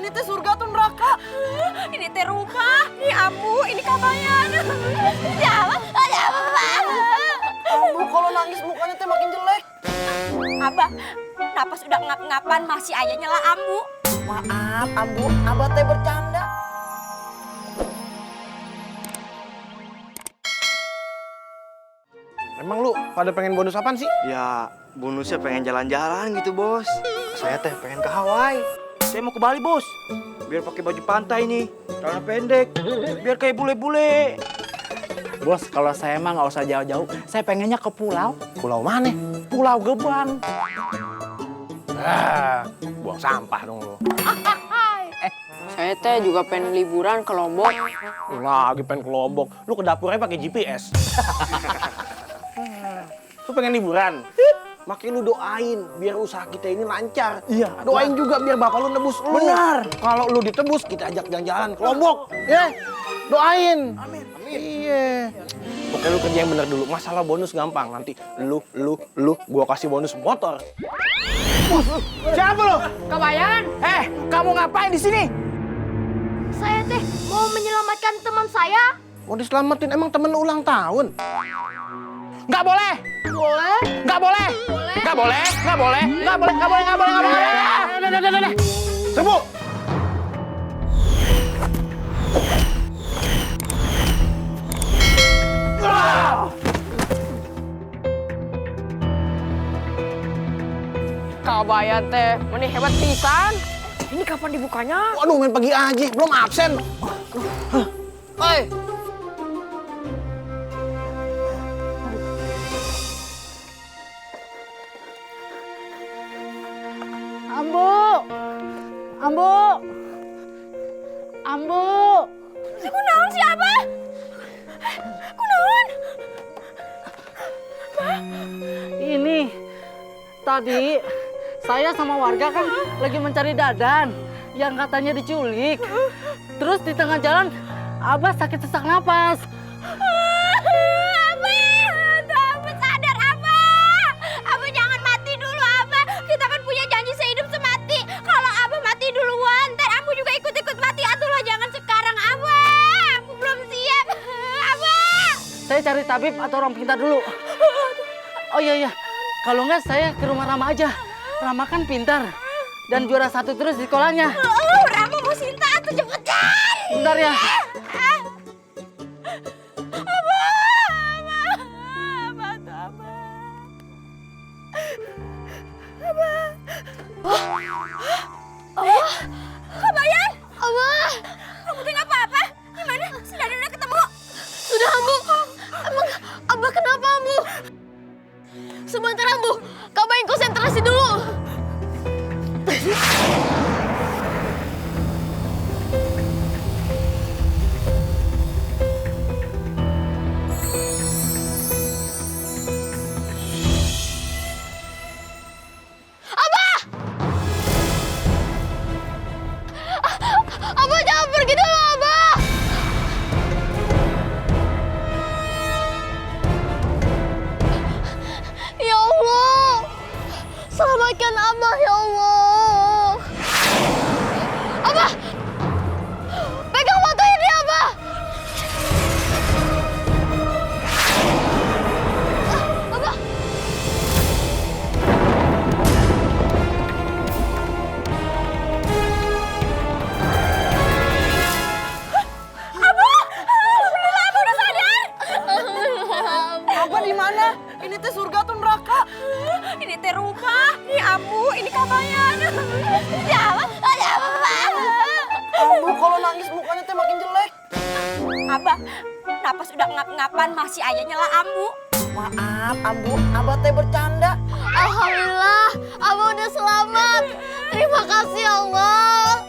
Ini teh surga atau neraka? Ini teh rumah, ini ambu, ini kabayan. Jawab, Ambu kalau nangis mukanya teh makin jelek. Abah, napas udah ngap-ngapan masih aja nyela ambu. Maaf, Ambu, Abah teh bercanda. Emang lu pada pengen bonus apaan sih? Ya, bonusnya pengen jalan-jalan gitu, Bos. Saya teh pengen ke Hawaii. Saya mau ke Bali, Bos. Biar pakai baju pantai nih, celana pendek. Biar kayak bule-bule. Bos, kalau saya mah nggak usah jauh-jauh. Saya pengennya ke pulau. Pulau mana? Pulau Gebang. Buang sampah dong lu. Saya teh juga pengen liburan ke Lombok. Lagi pengen ke Lombok. Lu ke dapurnya pakai GPS. Lu pengen liburan? Makanya lu doain biar usaha kita ini lancar. Iya. Doain juga biar bapak lu nebus lu. Benar. Kalau lu ditebus, kita ajak jalan-jalan ke Lombok. Ya, doain. Amin. Iya. Pokoknya lu kerja yang bener dulu. Masalah bonus gampang. Nanti lu, gua kasih bonus motor. Siapa lu? Kabayan? Kamu ngapain di sini? Saya teh mau menyelamatkan teman saya. Mau diselamatin emang temen lu ulang tahun? Nggak boleh. Boleh? Nggak boleh. Boleh. Nggak boleh. Nggak boleh. Nggak boleh. Nggak boleh. Nggak boleh. Nggak boleh. Udah. Sembu. Kabayan teh, ini hebat pisan. Ini kapan dibukanya? Waduh, main pagi aja, belum absen. Hei. Ambu! Ambu! Ambu! Kunaon si Abah? Kunaon? Ini tadi saya sama warga kan lagi mencari Dadan yang katanya diculik. Terus di tengah jalan Abah sakit sesak napas. Abah sadar Abah. Abah jangan mati dulu Abah. Kita kan punya janji sehidup semati. Kalau Abah mati duluan, ntar Ambu juga ikut-ikut mati. Atulah jangan sekarang Abah. Ambu belum siap. Abah. Saya cari tabib atau orang pintar dulu. Oh iya, kalau nggak saya ke rumah Rama aja. Rama kan pintar dan juara 1 terus di sekolahnya. Rama mau Sinta atau cepetan. Bentar ya. Kabayan? Abah. Kamu tuh nggak apa-apa? Gimana? Si Dadan udah ketemu? Sudah, Ambu. Emang Abah kenapa, Ambu? Sebentar, Ambu. Kabayan konsentrasi dulu. Abah jangan pergi dulu, Abah. Ya Allah, selamatkan Abah ya Allah. Abah, pegang batu ini Abah. Abah. Abah di mana? Ini teh surga atau neraka? Ini teh rumah, ini ambu, ini kabayan. Jawab, Ambu kalau nangis mukanya teh makin jelek. Abah, napas udah ngap-ngapan masih aja nyela ambu. Maaf, Ambu, Abah teh bercanda. Alhamdulillah, Abah udah selamat. Terima kasih Allah.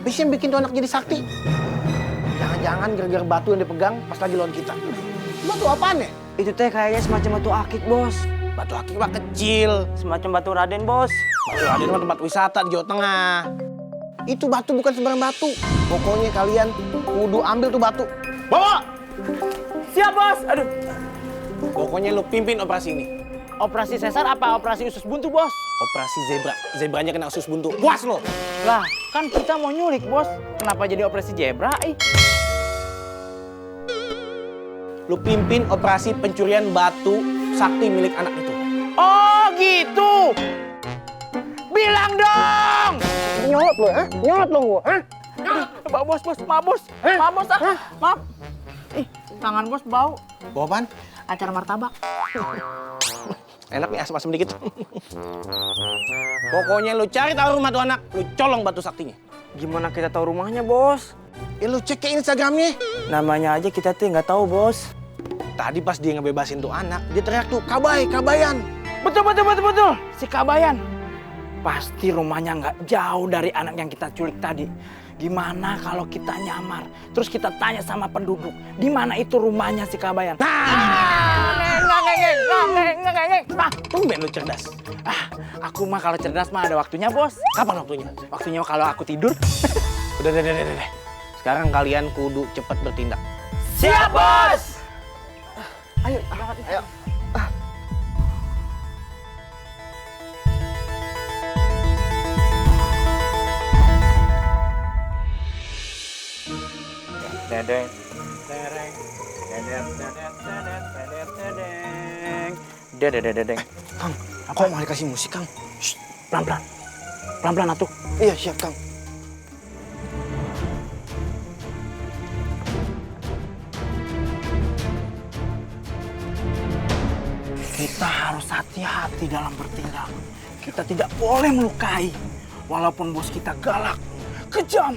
Habis yang bikin tuh anak jadi sakti. Jangan-jangan gara-gara batu yang dipegang pas lagi lawan kita. Batu apaan ya? Itu teh kayaknya semacam batu akik, Bos. Batu akik mah kecil. Semacam batu Raden, Bos. Batu Raden mah tempat wisata di Jawa Tengah. Itu batu bukan sembarang batu. Pokoknya kalian kudu ambil tuh batu. Bawa! Siap, Bos. Aduh. Pokoknya lu pimpin operasi ini. Operasi sesar apa operasi usus buntu, Bos? Operasi zebra. Zebranya kena usus buntu. Puas lo. Lah, kan kita mau nyulik, Bos. Kenapa jadi operasi zebra? Lu pimpin operasi pencurian batu sakti milik anak itu. Oh, gitu. Bilang dong. Nyolot lo, ha? Nyolot lo gua, ha? Maaf, Bos. Maaf, Bos. Maaf, Bos. Maaf. Ih, tangan Bos bau. Bawa apaan? Acar martabak. Enak nih asam-asam dikit. Pokoknya lu cari tahu rumah tuh anak, lu colong batu saktinya. Gimana kita tahu rumahnya, Bos? Lu cek ke Instagramnya. Namanya aja kita tuh nggak tahu, Bos. Tadi pas dia ngebebasin tuh anak, dia teriak tuh, Kabayan. Betul. Si Kabayan. Pasti rumahnya nggak jauh dari anak yang kita culik tadi. Gimana kalau kita nyamar, terus kita tanya sama penduduk, di mana itu rumahnya si Kabayan? Tumben lu cerdas. Aku mah kalau cerdas mah ada waktunya, Bos. Kapan waktunya? Waktunya kalau aku tidur. Udah. Sekarang kalian kudu cepat bertindak. Siap, Bos! Ayo. Dedeng. Dedeng. Kang, aku mau dikasih musik, Kang. Shh, pelan-pelan. Pelan-pelan atuh. Iya, siap, Kang. Kita harus hati-hati dalam bertindak. Kita tidak boleh melukai. Walaupun bos kita galak, kejam.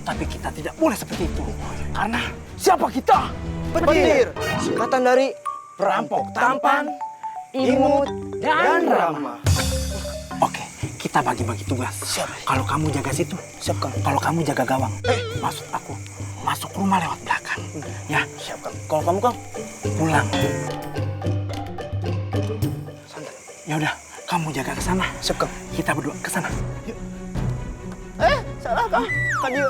Tapi kita tidak boleh seperti itu. Karena siapa kita? Petir. Singkatan dari Perampok tampan, imut, dan ramah. Oke, kita bagi-bagi tugas. Siap. Kalau kamu jaga situ, Siap, Kang. kalau kamu jaga gawang, maksud aku, masuk rumah lewat belakang. Ya, Siap, Kang. Kalau kamu, Kang? pulang. Ya udah, kamu jaga ke sana. Siap, Kang. Kita berdua ke sana. Salah, Kang. Kan dia.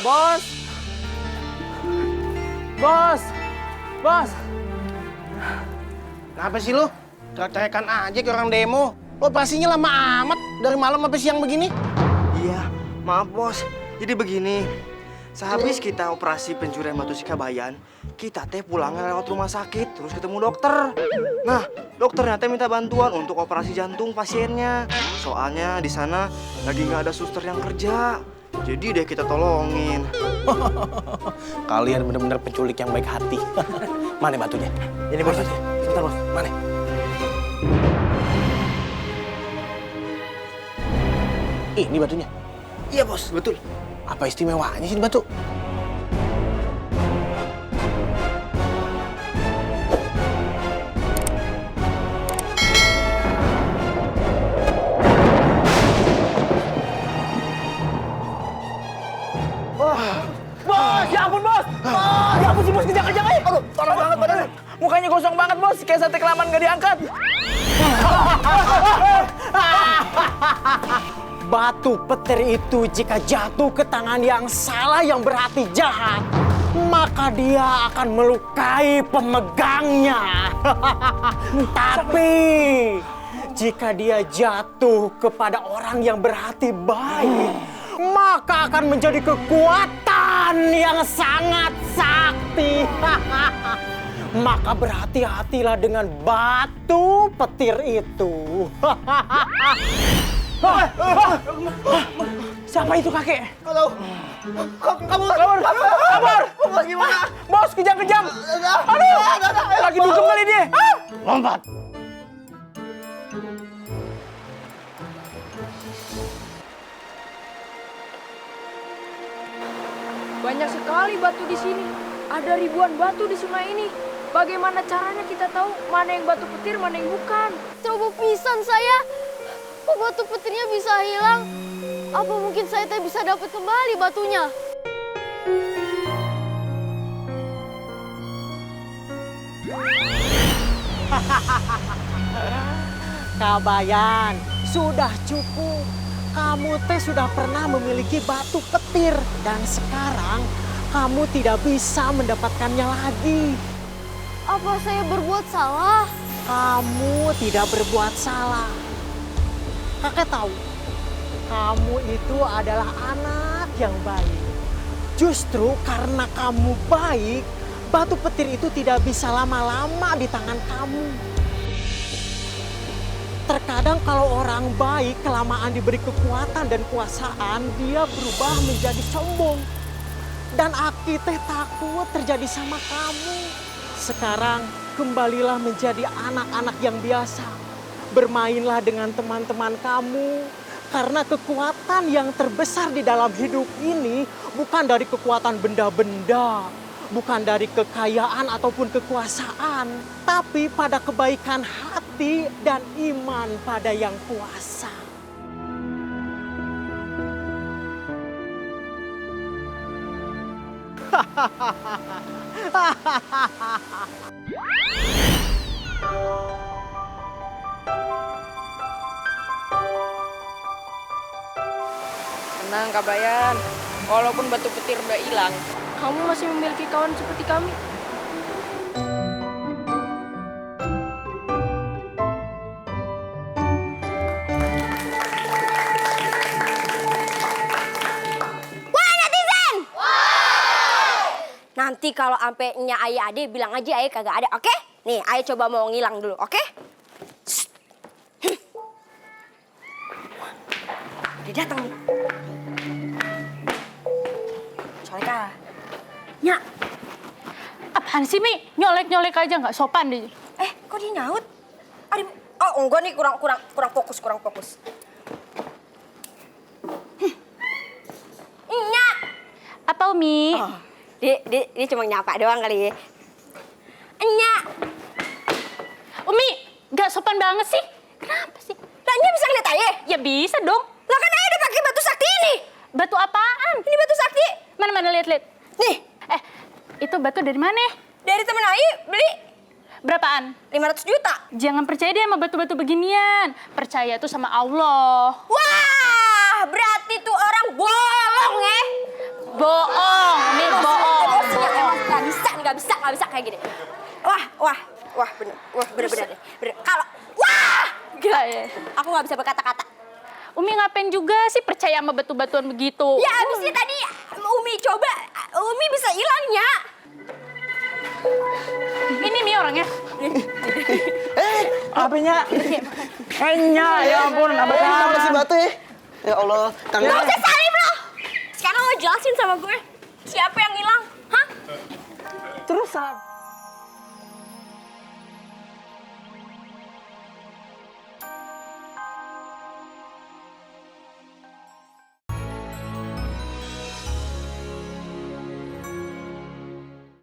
Bos! Bos! Bos! Kenapa sih lu? Teriak-teriakan aja ke orang demo. Lo operasinya lama amat. Dari malam sampai siang begini. Iya, maaf bos. Jadi begini, sehabis kita operasi pencurian batu si Kabayan, kita teh pulangnya lewat rumah sakit, terus ketemu dokter. Nah, dokternya teh minta bantuan untuk operasi jantung pasiennya. Soalnya di sana lagi nggak ada suster yang kerja. Jadi deh kita tolongin. Kalian bener-bener penculik yang baik hati. Mana batunya? Ini bos, sebentar bos. Mana? Ini batunya. Iya bos, betul. Apa istimewanya sih di batu? Bos, ya ampun bos! Bos, ya ampun sih bos, kejang-kejang aja. Aduh, parah banget badannya. Mukanya gosong banget bos, kayak sate kelaman nggak diangkat. Batu petir itu jika jatuh ke tangan yang salah yang berhati jahat, maka dia akan melukai pemegangnya. Tapi jika dia jatuh kepada orang yang berhati baik, maka akan menjadi kekuatan yang sangat sakti. Maka berhati-hatilah dengan batu petir itu. Siapa itu kakek? Halo. Kabur. Bos gimana? Bos, kejang-kejang. Aduh, lagi dugem kali dia. Lompat. Banyak sekali batu di sini. Ada ribuan batu di sungai ini. Bagaimana caranya kita tahu mana yang batu petir, mana yang bukan? Coba pisan saya. Kok batu petirnya bisa hilang? Apa mungkin saya bisa dapat kembali batunya? Kabayan, sudah cukup. Kamu sudah pernah memiliki batu petir dan sekarang kamu tidak bisa mendapatkannya lagi. Apa saya berbuat salah? Kamu tidak berbuat salah. Kakek tahu, kamu itu adalah anak yang baik. Justru karena kamu baik, batu petir itu tidak bisa lama-lama di tangan kamu. Terkadang kalau orang baik kelamaan diberi kekuatan dan kuasaan, dia berubah menjadi sombong. Dan Aki takut terjadi sama kamu. Sekarang kembalilah menjadi anak-anak yang biasa. Bermainlah dengan teman-teman kamu. Karena kekuatan yang terbesar di dalam hidup ini bukan dari kekuatan benda-benda, bukan dari kekayaan ataupun kekuasaan, tapi pada kebaikan hati dan iman pada Yang Kuasa. Tenang Kabayan, walaupun batu petir udah hilang, kamu masih memiliki kawan seperti kami. Nanti kalau ampe nya ayah ade bilang aja ayah kagak ada, oke? Nih, ayah coba mau ngilang dulu, oke? Dia datang nih. Soalnya Nya. Apaan sih, Mi? Nyolek-nyolek aja nggak sopan deh. Kok dia nyaut? Oh, enggak nih, kurang fokus. Nya. Apa, Umi? Oh. Dia cuma nyapa doang kali ya. Nya. Umi, nggak sopan banget sih. Kenapa sih? Lah, Nya bisa ngeliat ayah? Ya bisa dong. Lah kan ayah udah pakai batu sakti ini. Batu apaan? Ini batu sakti. Mana lihat. Nih, Itu batu dari mana? dari temen ayah beli Berapaan? 500 juta. Jangan percaya deh sama batu-batu beginian. Percaya tuh sama Allah. Wah, berarti tuh orang bolong ya. Bohong, Umi, bohong. Emosinya emang nggak bisa kayak gini. Wah, bener. Kalau, Gila ya. aku nggak bisa berkata-kata. Umi ngapain juga sih percaya sama batu-batuan begitu? Ya abisnya tadi Umi coba, Umi bisa hilangnya. Ini Mi orangnya. Apanya? Kayaknya, ya ampun, apa Kenapa sih batu ya? Ya Allah, Gak tangan. usah salim loh. Sekarang lo jelasin sama gue, siapa yang hilang? Hah? Terusan.